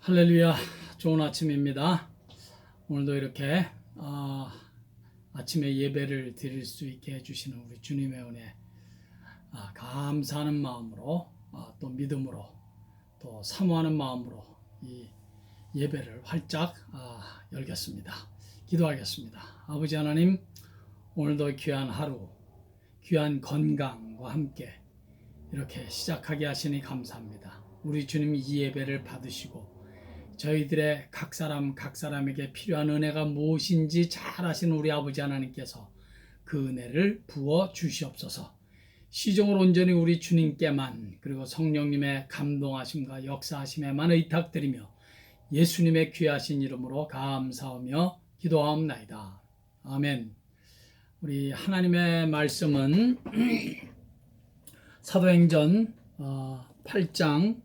할렐루야, 좋은 아침입니다. 오늘도 이렇게 아침에 예배를 드릴 수 있게 해주시는 우리 주님의 은혜 감사하는 마음으로 또 믿음으로 또 사모하는 마음으로 이 예배를 활짝 열겠습니다. 기도하겠습니다. 아버지 하나님, 오늘도 귀한 하루, 귀한 건강과 함께 이렇게 시작하게 하시니 감사합니다. 우리 주님 이 예배를 받으시고 저희들의 각 사람에게 필요한 은혜가 무엇인지 잘 아시는 우리 아버지 하나님께서 그 은혜를 부어 주시옵소서. 시종을 온전히 우리 주님께만, 그리고 성령님의 감동하심과 역사하심에만 의탁드리며 예수님의 귀하신 이름으로 감사하며 기도하옵나이다. 아멘. 우리 하나님의 말씀은 사도행전 8장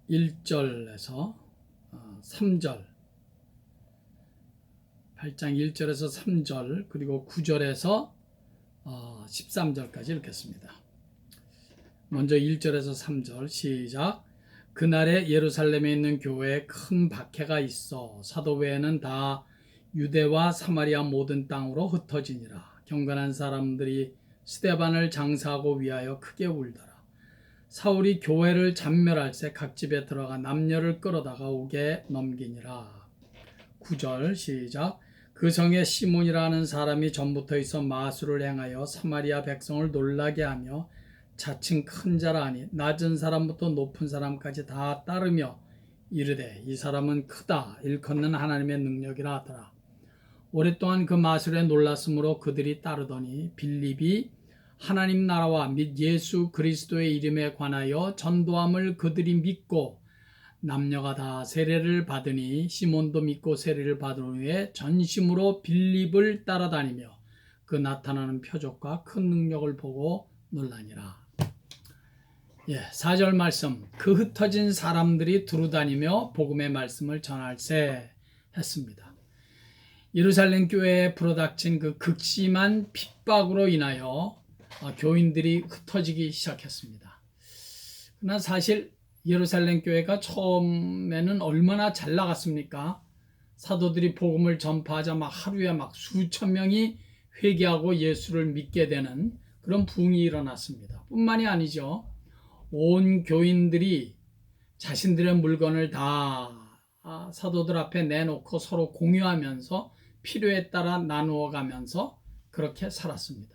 1절에서 3절, 8장 1절에서 3절, 그리고 9절에서 13절까지 읽겠습니다. 먼저 1절에서 3절 시작. 그날에 예루살렘에 있는 교회에 큰 박해가 있어 사도 외에는 다 유대와 사마리아 모든 땅으로 흩어지니라. 경건한 사람들이 스데반을 장사하고 위하여 크게 울더라. 사울이 교회를 잔멸할새 각 집에 들어가 남녀를 끌어다가 옥에 넘기니라. 9절 시작. 그 성에 시몬이라는 사람이 전부터 있어 마술을 행하여 사마리아 백성을 놀라게 하며 자칭 큰 자라 하니 낮은 사람부터 높은 사람까지 다 따르며 이르되 이 사람은 크다 일컫는 하나님의 능력이라 하더라. 오랫동안 그 마술에 놀랐으므로 그들이 따르더니 빌립이 하나님 나라와 및 예수 그리스도의 이름에 관하여 전도함을 그들이 믿고 남녀가 다 세례를 받으니 시몬도 믿고 세례를 받은 후에 전심으로 빌립을 따라다니며 그 나타나는 표적과 큰 능력을 보고 놀라니라. 4절 말씀. 그 흩어진 사람들이 두루다니며 복음의 말씀을 전할세 했습니다. 예루살렘 교회에 불어닥친 그 극심한 핍박으로 인하여 교인들이 흩어지기 시작했습니다. 그러나 사실 예루살렘 교회가 처음에는 얼마나 잘 나갔습니까? 사도들이 복음을 전파하자 하루에 수천 명이 회개하고 예수를 믿게 되는 그런 부흥이 일어났습니다. 뿐만이 아니죠. 온 교인들이 자신들의 물건을 다 사도들 앞에 내놓고 서로 공유하면서 필요에 따라 나누어 가면서 그렇게 살았습니다.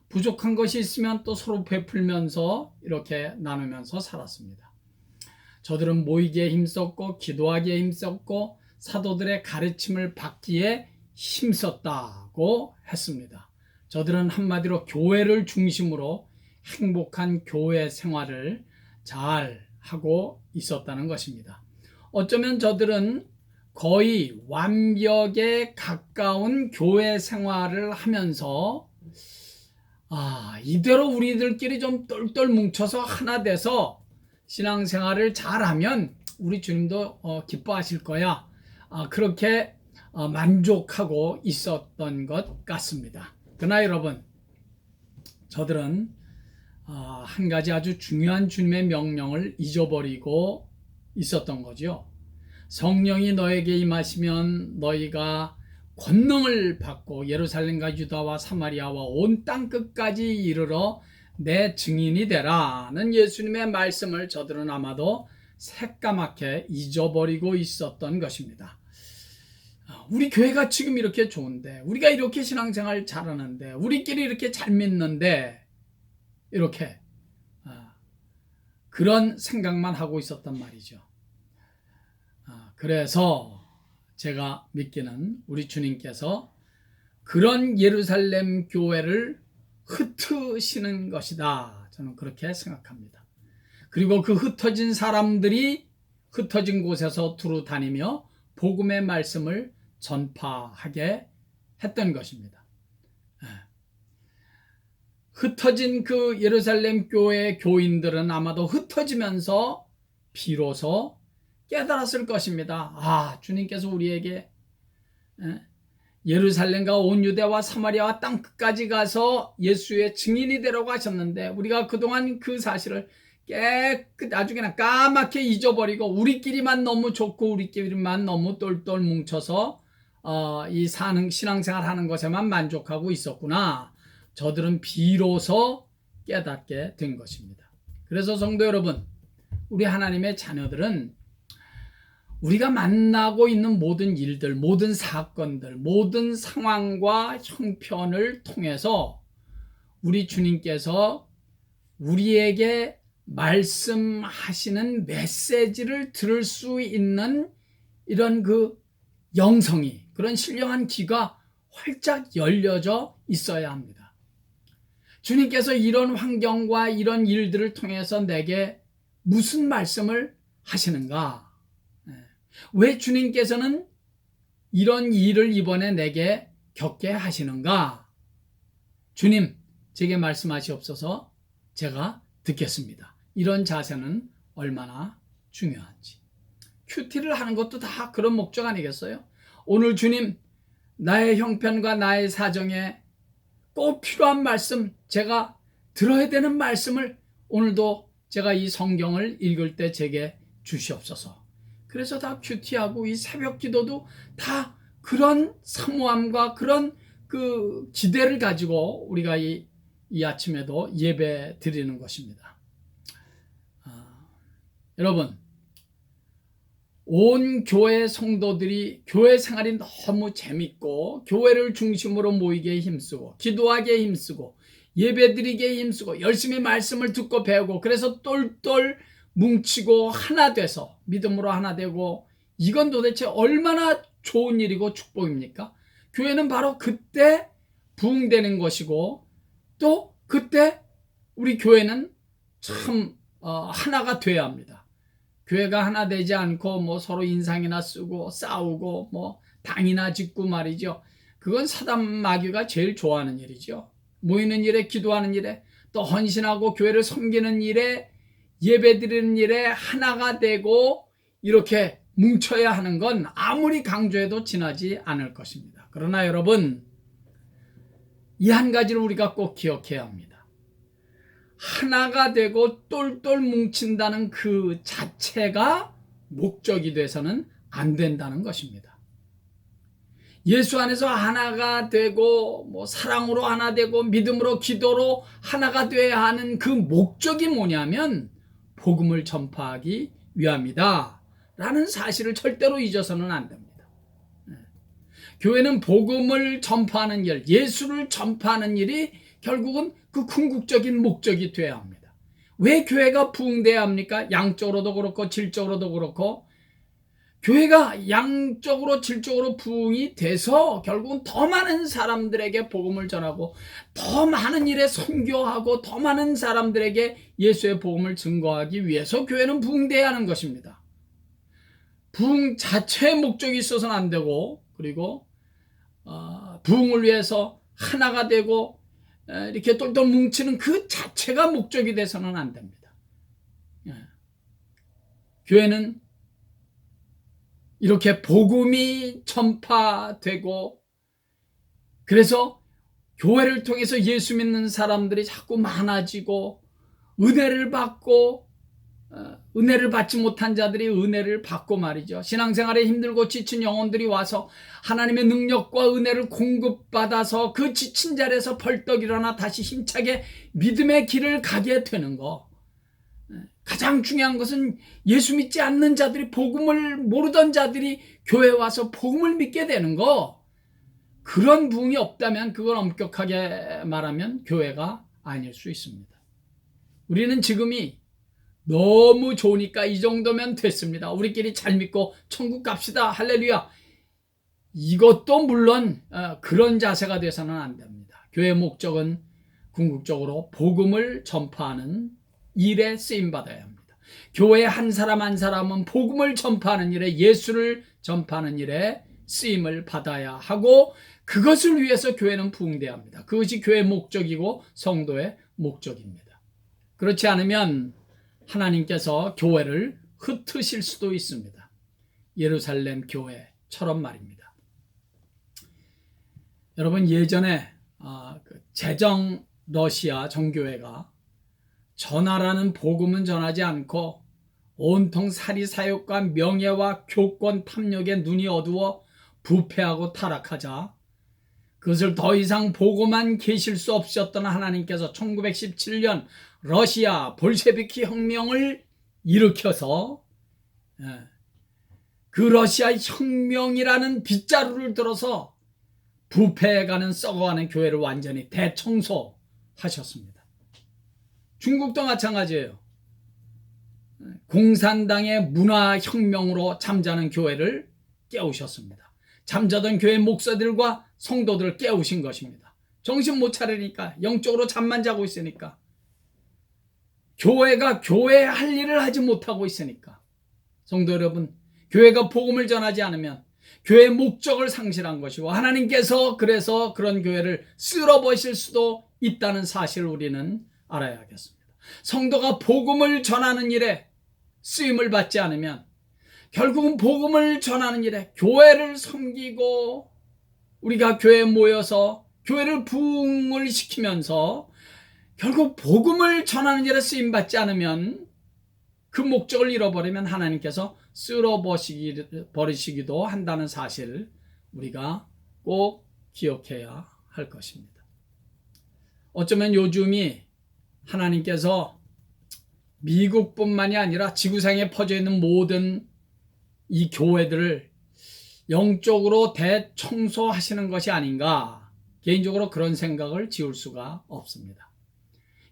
부족한 것이 있으면 또 서로 베풀면서 이렇게 나누면서 살았습니다. 저들은 모이기에 힘썼고 기도하기에 힘썼고 사도들의 가르침을 받기에 힘썼다고 했습니다. 저들은 한마디로 교회를 중심으로 행복한 교회 생활을 잘 하고 있었다는 것입니다. 어쩌면 저들은 거의 완벽에 가까운 교회 생활을 하면서 이대로 우리들끼리 좀 똘똘 뭉쳐서 하나 돼서 신앙생활을 잘하면 우리 주님도 기뻐하실 거야. 그렇게 만족하고 있었던 것 같습니다. 그러나 여러분, 저들은 한 가지 아주 중요한 주님의 명령을 잊어버리고 있었던 거죠. 성령이 너에게 임하시면 너희가 권능을 받고 예루살렘과 유다와 사마리아와 온 땅 끝까지 이르러 내 증인이 되라는 예수님의 말씀을 저들은 아마도 새까맣게 잊어버리고 있었던 것입니다. 우리 교회가 지금 이렇게 좋은데, 우리가 이렇게 신앙생활 잘하는데, 우리끼리 이렇게 잘 믿는데, 이렇게 그런 생각만 하고 있었단 말이죠. 그래서 제가 믿기는 우리 주님께서 그런 예루살렘 교회를 흩으시는 것이다. 저는 그렇게 생각합니다. 그리고 그 흩어진 사람들이 흩어진 곳에서 두루 다니며 복음의 말씀을 전파하게 했던 것입니다. 흩어진 그 예루살렘 교회의 교인들은 아마도 흩어지면서 비로소 깨달았을 것입니다. 주님께서 우리에게 예루살렘과 온 유대와 사마리아와 땅 끝까지 가서 예수의 증인이 되라고 하셨는데 우리가 그동안 그 사실을 아주 그냥 까맣게 잊어버리고 우리끼리만 너무 좋고 우리끼리만 너무 똘똘 뭉쳐서 이 신앙생활 하는 것에만 만족하고 있었구나. 저들은 비로소 깨닫게 된 것입니다. 그래서 성도 여러분, 우리 하나님의 자녀들은 우리가 만나고 있는 모든 일들, 모든 사건들, 모든 상황과 형편을 통해서 우리 주님께서 우리에게 말씀하시는 메시지를 들을 수 있는 이런 그 영성이, 그런 신령한 귀가 활짝 열려져 있어야 합니다. 주님께서 이런 환경과 이런 일들을 통해서 내게 무슨 말씀을 하시는가? 왜 주님께서는 이런 일을 이번에 내게 겪게 하시는가? 주님, 제게 말씀하시옵소서. 제가 듣겠습니다. 이런 자세는 얼마나 중요한지. 큐티를 하는 것도 다 그런 목적 아니겠어요? 오늘 주님, 나의 형편과 나의 사정에 꼭 필요한 말씀, 제가 들어야 되는 말씀을 오늘도 제가 이 성경을 읽을 때 제게 주시옵소서. 그래서 다 큐티하고 이 새벽 기도도 다 그런 사모함과 그런 그 기대를 가지고 우리가 이 아침에도 예배 드리는 것입니다. 여러분, 온 교회 성도들이 교회 생활이 너무 재밌고 교회를 중심으로 모이기에 힘쓰고 기도하기에 힘쓰고 예배드리기에 힘쓰고 열심히 말씀을 듣고 배우고 그래서 똘똘 뭉치고 하나 돼서 믿음으로 하나 되고, 이건 도대체 얼마나 좋은 일이고 축복입니까? 교회는 바로 그때 부흥되는 것이고 또 그때 우리 교회는 참 하나가 돼야 합니다. 교회가 하나 되지 않고 뭐 서로 인상이나 쓰고 싸우고 뭐 당이나 짓고 말이죠. 그건 사단 마귀가 제일 좋아하는 일이죠. 모이는 일에, 기도하는 일에, 또 헌신하고 교회를 섬기는 일에, 예배드리는 일에 하나가 되고 이렇게 뭉쳐야 하는 건 아무리 강조해도 지나지 않을 것입니다. 그러나 여러분, 이 한 가지를 우리가 꼭 기억해야 합니다. 하나가 되고 똘똘 뭉친다는 그 자체가 목적이 돼서는 안 된다는 것입니다. 예수 안에서 하나가 되고 뭐 사랑으로 하나 되고 믿음으로 기도로 하나가 되어야 하는 그 목적이 뭐냐면 복음을 전파하기 위함이다 라는 사실을 절대로 잊어서는 안 됩니다. 교회는 복음을 전파하는 일, 예수를 전파하는 일이 결국은 그 궁극적인 목적이 되어야 합니다. 왜 교회가 부흥돼야 합니까? 양적으로도 그렇고 질적으로도 그렇고, 교회가 양적으로 질적으로 부흥이 돼서 결국은 더 많은 사람들에게 복음을 전하고 더 많은 일에 선교하고 더 많은 사람들에게 예수의 복음을 증거하기 위해서 교회는 부흥돼야 하는 것입니다. 부흥 자체의 목적이 있어서는 안 되고, 그리고 부흥을 위해서 하나가 되고 이렇게 똘똘 뭉치는 그 자체가 목적이 돼서는 안 됩니다. 교회는 이렇게 복음이 전파되고, 그래서 교회를 통해서 예수 믿는 사람들이 자꾸 많아지고 은혜를 받고, 은혜를 받지 못한 자들이 은혜를 받고 말이죠. 신앙생활에 힘들고 지친 영혼들이 와서 하나님의 능력과 은혜를 공급받아서 그 지친 자리에서 벌떡 일어나 다시 힘차게 믿음의 길을 가게 되는 거. 가장 중요한 것은 예수 믿지 않는 자들이, 복음을 모르던 자들이 교회에 와서 복음을 믿게 되는 거. 그런 부흥이 없다면 그건 엄격하게 말하면 교회가 아닐 수 있습니다. 우리는 지금이 너무 좋으니까 이 정도면 됐습니다. 우리끼리 잘 믿고 천국 갑시다. 할렐루야. 이것도 물론 그런 자세가 돼서는 안 됩니다. 교회의 목적은 궁극적으로 복음을 전파하는 일에 쓰임받아야 합니다. 교회 한 사람 한 사람은 복음을 전파하는 일에, 예수를 전파하는 일에 쓰임을 받아야 하고, 그것을 위해서 교회는 부흥돼야 합니다. 그것이 교회의 목적이고 성도의 목적입니다. 그렇지 않으면 하나님께서 교회를 흩으실 수도 있습니다. 예루살렘 교회처럼 말입니다. 여러분, 예전에 제정 러시아 정교회가 전하라는 복음은 전하지 않고 온통 사리사욕과 명예와 교권 탐욕에 눈이 어두워 부패하고 타락하자 그것을 더 이상 보고만 계실 수 없었던 하나님께서 1917년 러시아 볼셰비키 혁명을 일으켜서 그 러시아 혁명이라는 빗자루를 들어서 부패해가는 썩어가는 교회를 완전히 대청소하셨습니다. 중국도 마찬가지예요. 공산당의 문화혁명으로 잠자는 교회를 깨우셨습니다. 잠자던 교회 목사들과 성도들을 깨우신 것입니다. 정신 못 차리니까, 영적으로 잠만 자고 있으니까, 교회가 교회 할 일을 하지 못하고 있으니까. 성도 여러분, 교회가 복음을 전하지 않으면 교회의 목적을 상실한 것이고 하나님께서 그래서 그런 교회를 쓸어버리실 수도 있다는 사실을 우리는 알아야겠습니다. 성도가 복음을 전하는 일에 쓰임을 받지 않으면 결국은 복음을 전하는 일에 교회를 섬기고 우리가 교회에 모여서 교회를 부흥을 시키면서 결국 복음을 전하는 일에 쓰임받지 않으면 그 목적을 잃어버리면 하나님께서 쓸어버리시기도 한다는 사실을 우리가 꼭 기억해야 할 것입니다. 어쩌면 요즘이 하나님께서 미국뿐만이 아니라 지구상에 퍼져 있는 모든 이 교회들을 영적으로 대청소하시는 것이 아닌가, 개인적으로 그런 생각을 지울 수가 없습니다.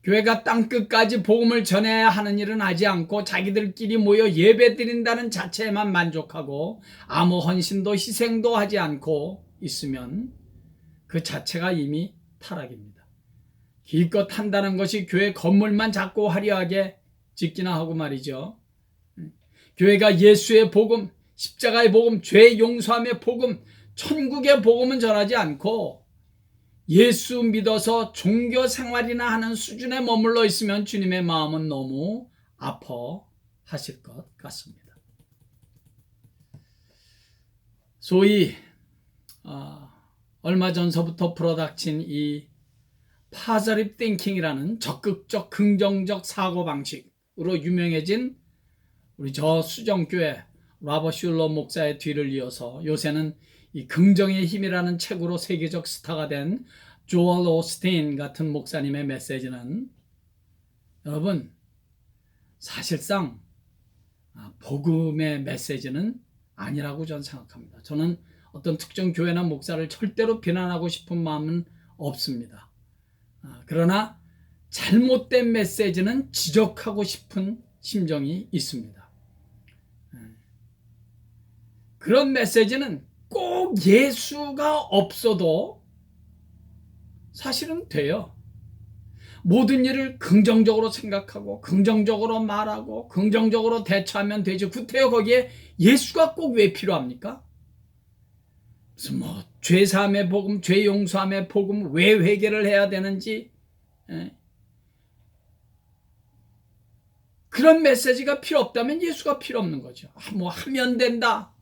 교회가 땅끝까지 복음을 전해야 하는 일은 하지 않고 자기들끼리 모여 예배드린다는 자체에만 만족하고 아무 헌신도 희생도 하지 않고 있으면 그 자체가 이미 타락입니다. 기껏 한다는 것이 교회 건물만 자꾸 화려하게 짓기나 하고 말이죠. 교회가 예수의 복음, 십자가의 복음, 죄 용서함의 복음, 천국의 복음은 전하지 않고 예수 믿어서 종교 생활이나 하는 수준에 머물러 있으면 주님의 마음은 너무 아파하실 것 같습니다. 소위 얼마 전서부터 불어닥친 이 positive thinking이라는 적극적 긍정적 사고방식으로 유명해진 우리 저 수정교회 라버 슐러 목사의 뒤를 이어서 요새는 이 긍정의 힘이라는 책으로 세계적 스타가 된 조엘 오스틴 같은 목사님의 메시지는 여러분 사실상 복음의 메시지는 아니라고 저는 생각합니다. 저는 어떤 특정 교회나 목사를 절대로 비난하고 싶은 마음은 없습니다. 그러나 잘못된 메시지는 지적하고 싶은 심정이 있습니다. 그런 메시지는 꼭 예수가 없어도 사실은 돼요. 모든 일을 긍정적으로 생각하고 긍정적으로 말하고 긍정적으로 대처하면 되죠. 구태여 거기에 예수가 꼭 왜 필요합니까? 무슨 죄 사함의 복음, 죄 용서함의 복음, 왜 회개를 해야 되는지 그런 메시지가 필요 없다면 예수가 필요 없는 거죠. 하면 된다.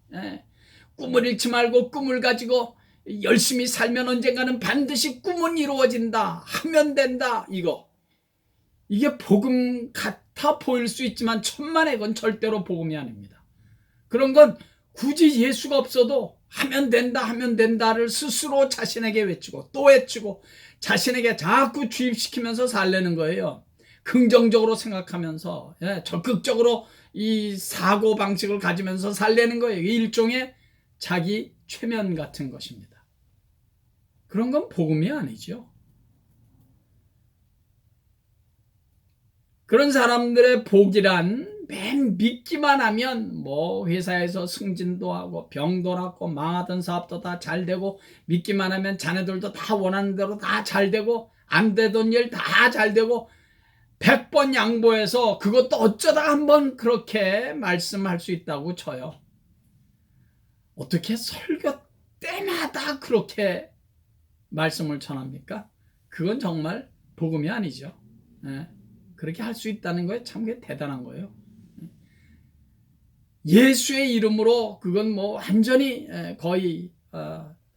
꿈을 잃지 말고 꿈을 가지고 열심히 살면 언젠가는 반드시 꿈은 이루어진다. 하면 된다. 이게 복음 같아 보일 수 있지만 천만의 건 절대로 복음이 아닙니다. 그런 건 굳이 예수가 없어도 하면 된다 하면 된다를 스스로 자신에게 외치고 또 외치고 자신에게 자꾸 주입시키면서 살려는 거예요. 긍정적으로 생각하면서 적극적으로 이 사고방식을 가지면서 살려는 거예요. 일종의 자기 최면 같은 것입니다. 그런 건 복음이 아니죠. 그런 사람들의 복이란 맨 믿기만 하면 회사에서 승진도 하고 병도 낫고 망하던 사업도 다 잘 되고 믿기만 하면 자네들도 다 원하는 대로 다 잘 되고 안 되던 일 다 잘 되고 100번 양보해서 그것도 어쩌다 한번 그렇게 말씀할 수 있다고 쳐요. 어떻게 설교 때마다 그렇게 말씀을 전합니까? 그건 정말 복음이 아니죠. 그렇게 할 수 있다는 거에 참 대단한 거예요. 예수의 이름으로 그건 완전히 거의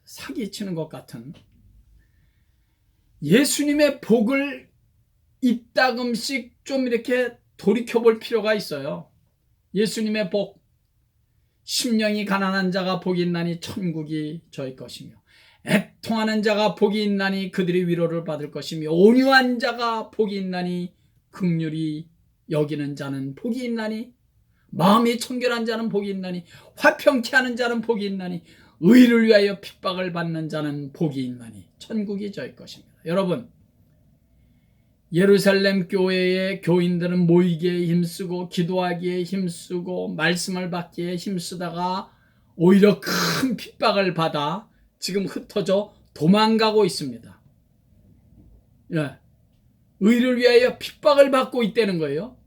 사기치는 것 같은 예수님의 복을 이따금씩 좀 이렇게 돌이켜볼 필요가 있어요. 예수님의 복, 심령이 가난한 자가 복이 있나니 천국이 저희 것이며, 애통하는 자가 복이 있나니 그들이 위로를 받을 것이며, 온유한 자가 복이 있나니 긍휼히 여기는 자는 복이 있나니, 마음이 청결한 자는 복이 있나니, 화평케 하는 자는 복이 있나니, 의를 위하여 핍박을 받는 자는 복이 있나니 천국이 저희 것입니다. 여러분, 예루살렘 교회의 교인들은 모이기에 힘쓰고 기도하기에 힘쓰고 말씀을 받기에 힘쓰다가 오히려 큰 핍박을 받아 지금 흩어져 도망가고 있습니다. 예. 의를 위하여 핍박을 받고 있다는 거예요.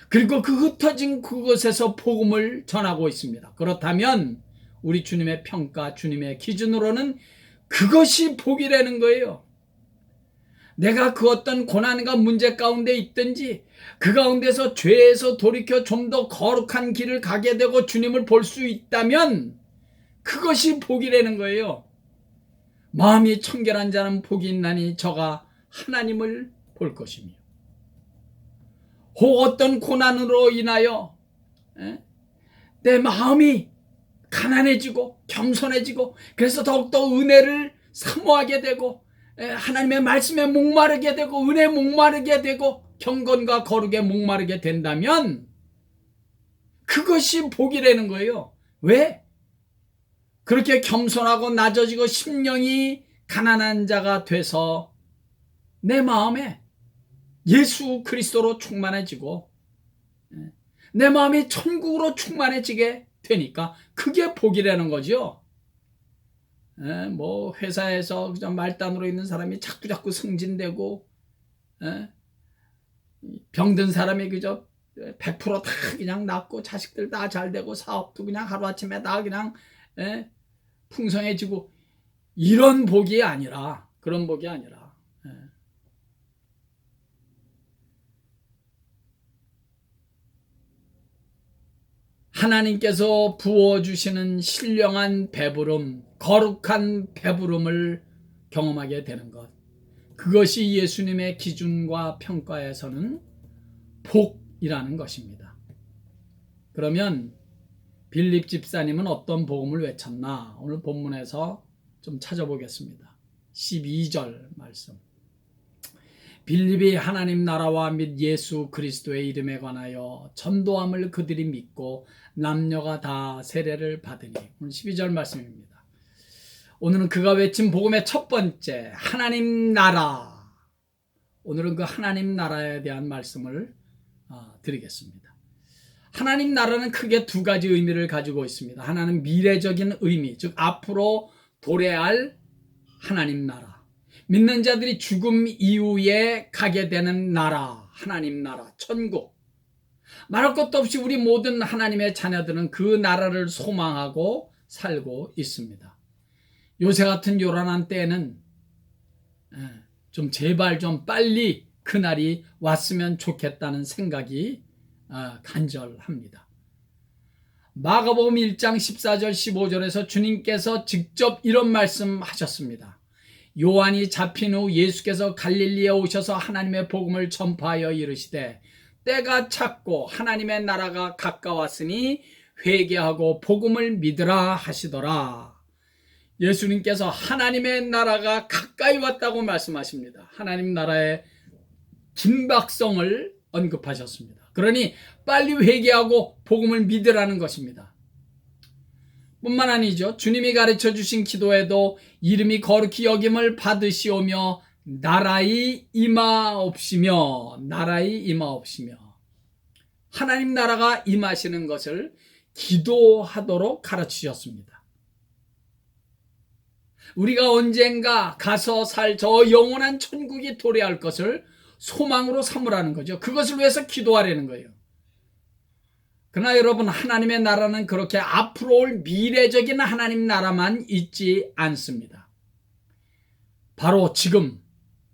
그리고 그 흩어진 그곳에서 복음을 전하고 있습니다. 그렇다면 우리 주님의 평가, 주님의 기준으로는 그것이 복이라는 거예요. 내가 그 어떤 고난과 문제 가운데 있든지 그 가운데서 죄에서 돌이켜 좀 더 거룩한 길을 가게 되고 주님을 볼 수 있다면 그것이 복이라는 거예요. 마음이 청결한 자는 복이 있나니 저가 하나님을 볼 것이며, 혹 어떤 고난으로 인하여 내 마음이 가난해지고 겸손해지고 그래서 더욱더 은혜를 사모하게 되고 하나님의 말씀에 목마르게 되고 은혜에 목마르게 되고 경건과 거룩에 목마르게 된다면 그것이 복이라는 거예요. 왜? 그렇게 겸손하고 낮아지고 심령이 가난한 자가 돼서 내 마음에 예수 그리스도로 충만해지고 내 마음이 천국으로 충만해지게 되니까 그게 복이라는 거죠. 뭐 회사에서 그냥 말단으로 있는 사람이 자꾸 승진되고 병든 사람이 그저 100% 다 그냥 낫고 자식들 다 잘되고 사업도 그냥 하루아침에 다 그냥 풍성해지고 이런 복이 아니라, 그런 복이 아니라 하나님께서 부어주시는 신령한 배부름, 거룩한 배부름을 경험하게 되는 것, 그것이 예수님의 기준과 평가에서는 복이라는 것입니다. 그러면 빌립 집사님은 어떤 복음을 외쳤나? 오늘 본문에서 좀 찾아보겠습니다. 12절 말씀. 빌립이 하나님 나라와 및 예수 그리스도의 이름에 관하여 전도함을 그들이 믿고 남녀가 다 세례를 받으니. 오늘 12절 말씀입니다. 오늘은 그가 외친 복음의 첫 번째, 하나님 나라. 오늘은 그 하나님 나라에 대한 말씀을 드리겠습니다. 하나님 나라는 크게 두 가지 의미를 가지고 있습니다. 하나는 미래적인 의미, 즉 앞으로 도래할 하나님 나라. 믿는 자들이 죽음 이후에 가게 되는 나라, 하나님 나라, 천국. 말할 것도 없이 우리 모든 하나님의 자녀들은 그 나라를 소망하고 살고 있습니다. 요새 같은 요란한 때에는 좀 제발 좀 빨리 그날이 왔으면 좋겠다는 생각이 간절합니다. 마가복음 1장 14절 15절에서 주님께서 직접 이런 말씀하셨습니다. 요한이 잡힌 후 예수께서 갈릴리에 오셔서 하나님의 복음을 전파하여 이르시되 때가 찼고 하나님의 나라가 가까웠으니 회개하고 복음을 믿으라 하시더라. 예수님께서 하나님의 나라가 가까이 왔다고 말씀하십니다. 하나님 나라의 긴박성을 언급하셨습니다. 그러니 빨리 회개하고 복음을 믿으라는 것입니다. 뿐만 아니죠. 주님이 가르쳐 주신 기도에도 이름이 거룩히 여김을 받으시오며 나라의 임하옵시며 하나님 나라가 임하시는 것을 기도하도록 가르치셨습니다. 우리가 언젠가 가서 살 저 영원한 천국이 도래할 것을 소망으로 삼으라는 거죠. 그것을 위해서 기도하라는 거예요. 그러나 여러분, 하나님의 나라는 그렇게 앞으로 올 미래적인 하나님 나라만 있지 않습니다. 바로 지금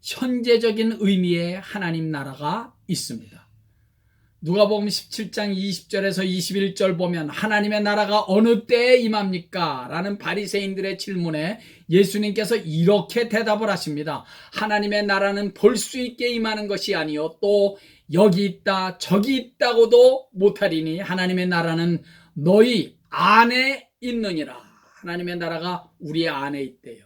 현재적인 의미의 하나님 나라가 있습니다. 누가복음 17장 20절에서 21절 보면 하나님의 나라가 어느 때에 임합니까? 라는 바리새인들의 질문에 예수님께서 이렇게 대답을 하십니다. 하나님의 나라는 볼 수 있게 임하는 것이 아니요 또 여기 있다 저기 있다고도 못하리니 하나님의 나라는 너희 안에 있느니라. 하나님의 나라가 우리 안에 있대요.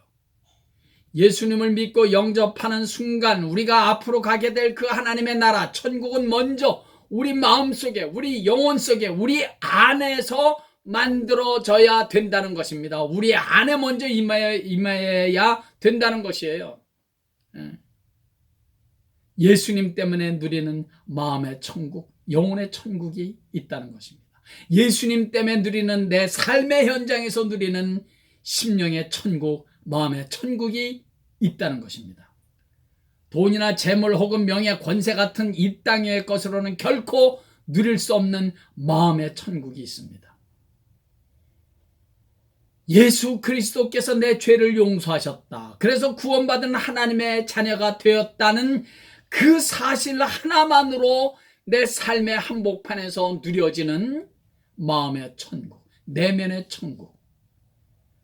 예수님을 믿고 영접하는 순간 우리가 앞으로 가게 될 그 하나님의 나라 천국은 먼저 우리 마음속에 우리 영혼 속에 우리 안에서 만들어져야 된다는 것입니다. 우리 안에 먼저 임해야 된다는 것이에요. 예수님 때문에 누리는 마음의 천국, 영혼의 천국이 있다는 것입니다. 예수님 때문에 누리는 내 삶의 현장에서 누리는 심령의 천국, 마음의 천국이 있다는 것입니다. 돈이나 재물 혹은 명예, 권세 같은 이 땅의 것으로는 결코 누릴 수 없는 마음의 천국이 있습니다. 예수 그리스도께서 내 죄를 용서하셨다. 그래서 구원받은 하나님의 자녀가 되었다는 그 사실 하나만으로 내 삶의 한복판에서 누려지는 마음의 천국, 내면의 천국.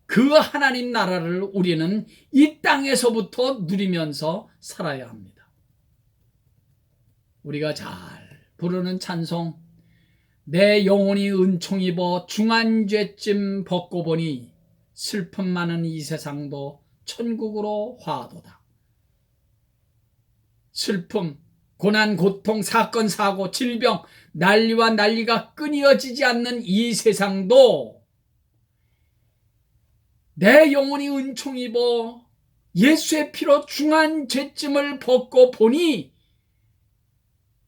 그 하나님 나라를 우리는 이 땅에서부터 누리면서 살아야 합니다. 우리가 잘 부르는 찬송, 내 영혼이 은총 입어 중한 죄짐 벗고 보니 슬픔 많은 이 세상도 천국으로 화도다. 슬픔, 고난, 고통, 사건, 사고, 질병, 난리와 난리가 끊어지지 않는 이 세상도 내 영혼이 은총 입어 예수의 피로 중한 죄짐을 벗고 보니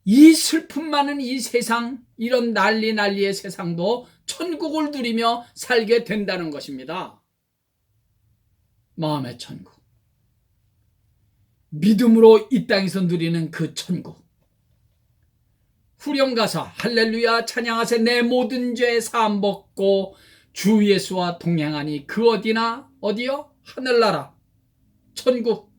이 슬픔 많은 이 세상, 이런 난리의 세상도 천국을 누리며 살게 된다는 것입니다. 마음의 천국, 믿음으로 이 땅에서 누리는 그 천국. 후렴가사 할렐루야 찬양하세 내 모든 죄 사함 벗고 주 예수와 동행하니 그 어디나 어디요? 하늘나라 천국.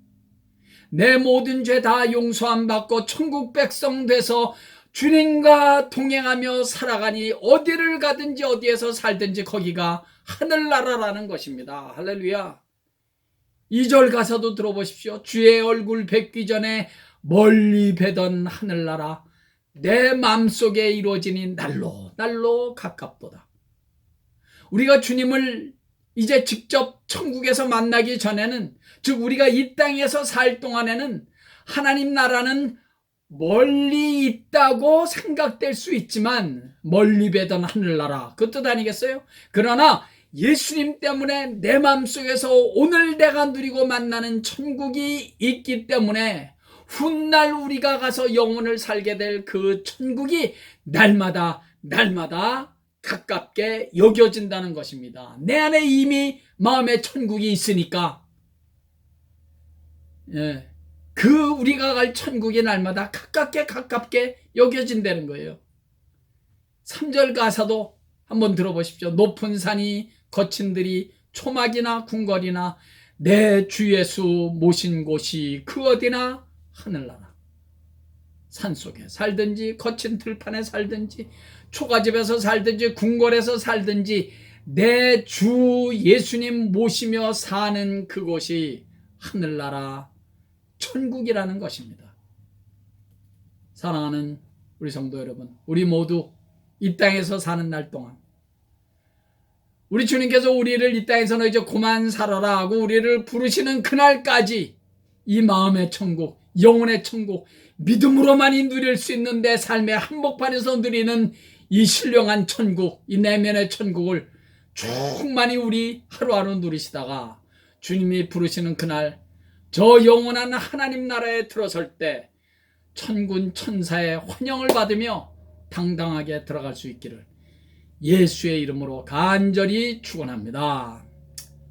내 모든 죄 다 용서함 받고 천국 백성 돼서 주님과 동행하며 살아가니 어디를 가든지 어디에서 살든지 거기가 하늘나라라는 것입니다. 할렐루야. 2절 가사도 들어보십시오. 주의 얼굴 뵙기 전에 멀리 뵈던 하늘나라 내 마음속에 이루어지니 날로 가깝도다. 우리가 주님을 이제 직접 천국에서 만나기 전에는, 즉 우리가 이 땅에서 살 동안에는 하나님 나라는 멀리 있다고 생각될 수 있지만 멀리 뵈던 하늘나라 그 뜻 아니겠어요? 그러나 예수님 때문에 내 마음속에서 오늘 내가 누리고 만나는 천국이 있기 때문에 훗날 우리가 가서 영혼을 살게 될 그 천국이 날마다 가깝게 여겨진다는 것입니다. 내 안에 이미 마음의 천국이 있으니까 그 우리가 갈 천국이 날마다 가깝게 여겨진다는 거예요. 3절 가사도 한번 들어보십시오. 높은 산이 거친 들이 초막이나 궁궐이나 내 주 예수 모신 곳이 그 어디나 하늘나라. 산속에 살든지 거친 들판에 살든지 초가집에서 살든지 궁궐에서 살든지 내 주 예수님 모시며 사는 그곳이 하늘나라 천국이라는 것입니다. 사랑하는 우리 성도 여러분, 우리 모두 이 땅에서 사는 날 동안 우리 주님께서 우리를 이 땅에서 너 이제 그만 살아라 하고 우리를 부르시는 그날까지 이 마음의 천국, 영혼의 천국, 믿음으로만이 누릴 수 있는 내 삶의 한복판에서 누리는 이 신령한 천국, 이 내면의 천국을 충만히 우리 하루하루 누리시다가 주님이 부르시는 그날 저 영원한 하나님 나라에 들어설 때 천군 천사의 환영을 받으며 당당하게 들어갈 수 있기를 예수의 이름으로 간절히 축원합니다.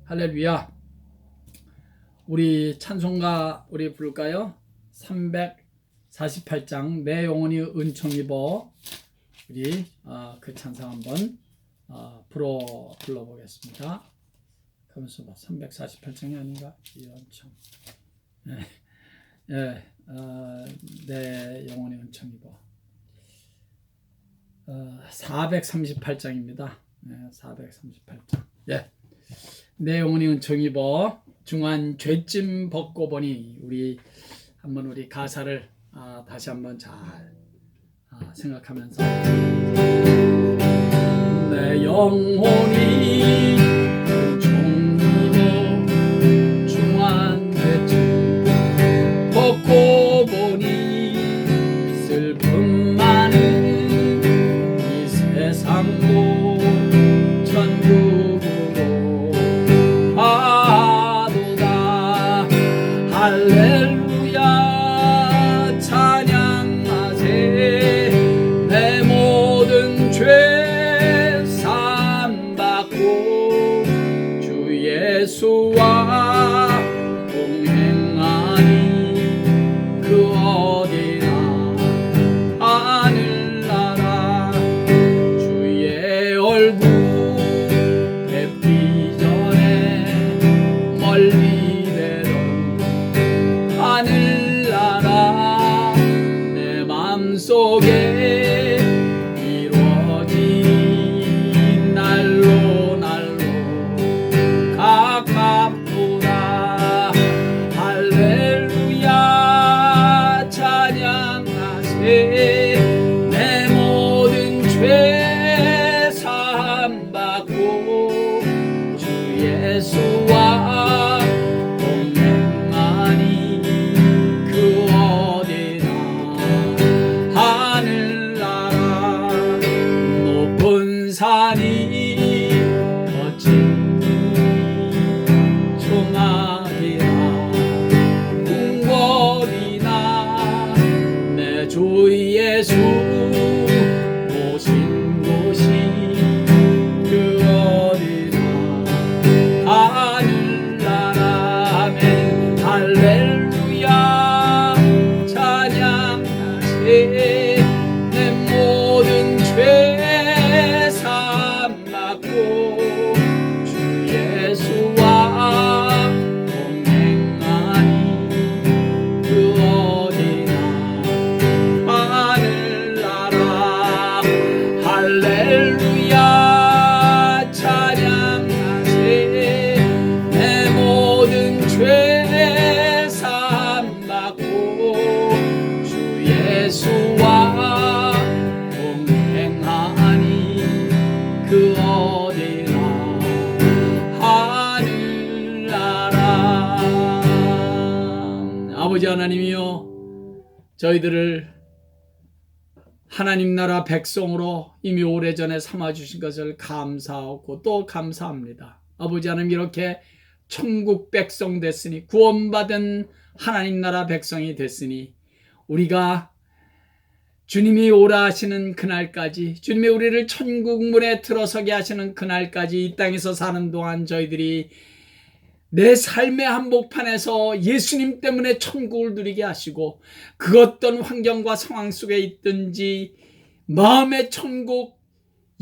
할렐루야. 우리 찬송가 우리 부를까요? 348장 내 영혼이 은총 입어 우리 그 찬송 한번 불러보겠습니다. 가면서 봐. 348장이 아닌가? 이 은총. 내 영혼이 은총 입어. 438장입니다. 438장. 예. 내 영혼이 은총 입어 중한 죄짐 벗고 보니, 우리 한번 우리 가사를 다시 한번 잘 생각하면서, 내 영혼이 은총 입어 중한 죄짐 벗고 보니, 슬픔 많은 이 세상도 천국으로 가도다. 할렐루야 찬양하세. 내 모든 죄 사함받고 주 예수와 동행하니 그 어디나 하늘나라. 주의 얼굴 뵙기 전에 멀리 되던 하늘나라, 내 맘속에 이루어진 날로 날로 가깝도다. 할렐루야 찬양하세. 내 모든 죄 사함받고 주 예수와 동행하니 그 어디나 하늘나라. 높은 산이 거친 총악이나 궁궐이나 내 주 예수 모신 곳이 그 어디나 하늘나라. 아멘. 할렐루야 찬양하세. 내 모든 죄 사함받고 주 예수와 동행하니 그 어디나 하늘나라. 할렐루야 찬양하세. 내 모든 죄 사함받고 주 예수와 동행하니 그 어디나 하늘나라. 아버지 하나님이여, 저희들을 하나님 나라 백성으로 이미 오래전에 삼아주신 것을 감사하고 또 감사합니다. 아버지 하나님, 이렇게 천국 백성 됐으니, 구원받은 하나님 나라 백성이 됐으니, 우리가 주님이 오라 하시는 그날까지, 주님이 우리를 천국 문에 들어서게 하시는 그날까지 이 땅에서 사는 동안 저희들이 내 삶의 한복판에서 예수님 때문에 천국을 누리게 하시고, 그 어떤 환경과 상황 속에 있든지 마음의 천국,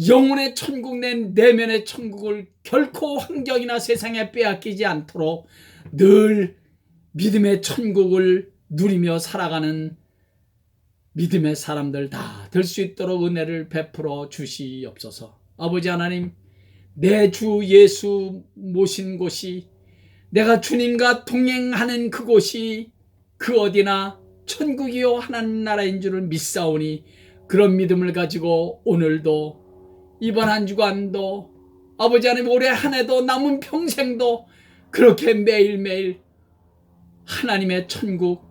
영혼의 천국, 내 내면의 천국을 결코 환경이나 세상에 빼앗기지 않도록 늘 믿음의 천국을 누리며 살아가는 믿음의 사람들 다 될 수 있도록 은혜를 베풀어 주시옵소서. 아버지 하나님, 내 주 예수 모신 곳이, 내가 주님과 동행하는 그곳이 그 어디나 천국이요 하나님 나라인 줄을 믿사오니, 그런 믿음을 가지고 오늘도, 이번 한 주간도, 아버지 하나님 올해 한 해도 남은 평생도 그렇게 매일매일 하나님의 천국,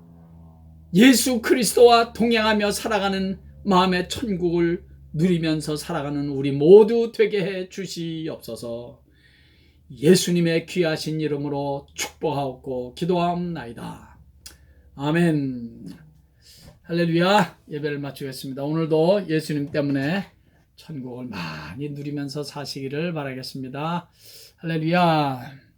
예수 그리스도와 동행하며 살아가는 마음의 천국을 누리면서 살아가는 우리 모두 되게 해 주시옵소서. 예수님의 귀하신 이름으로 축복하옵고 기도하옵나이다. 아멘. 할렐루야. 예배를 마치겠습니다. 오늘도 예수님 때문에 천국을 많이 누리면서 사시기를 바라겠습니다. 할렐루야.